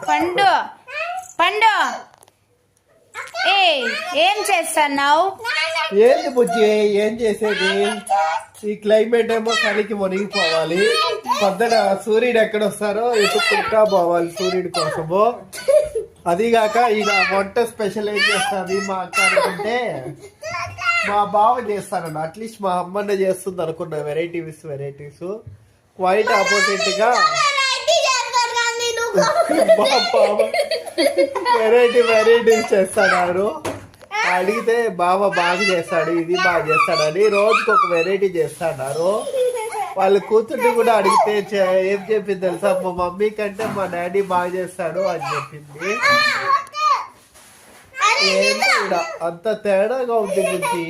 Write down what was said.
పండు పండు ఏం చేస్తున్నావు? ఏంది బుజ్జి, ఏం చేసేది? ఈ క్లైమేట్ ఏమో చలికి మునిగిపోవాలి. పొద్దున సూర్యుడు ఎక్కడొస్తారో ఎటుకుంటా పోవాలి సూర్యుడి కోసము. అదిగాక ఇక వంట స్పెషల్ ఏం చేస్తుంది మా అక్క అనుకుంటే మా బావ చేస్తానన్న. అట్లీస్ట్ మా అమ్మన్న చేస్తుంది అనుకున్నా. వెరైటీస్ క్వైట్ ఆపోజిట్ గా వెరైటీస్ చేస్తాడు. అడిగితే బావ బాగా చేస్తాడు, ఇది బాగా చేస్తాడని రోజుకి ఒక వెరైటీ చేస్తాడు. వాళ్ళ కూతుర్ని కూడా అడిగితే ఏం చెప్పింది తెలుసా? మా మమ్మీ కంటే మా డాడీ బాగా చేస్తాడు అని చెప్పింది. ఏంటో అంత తేడాగా ఉంది బుద్ధి.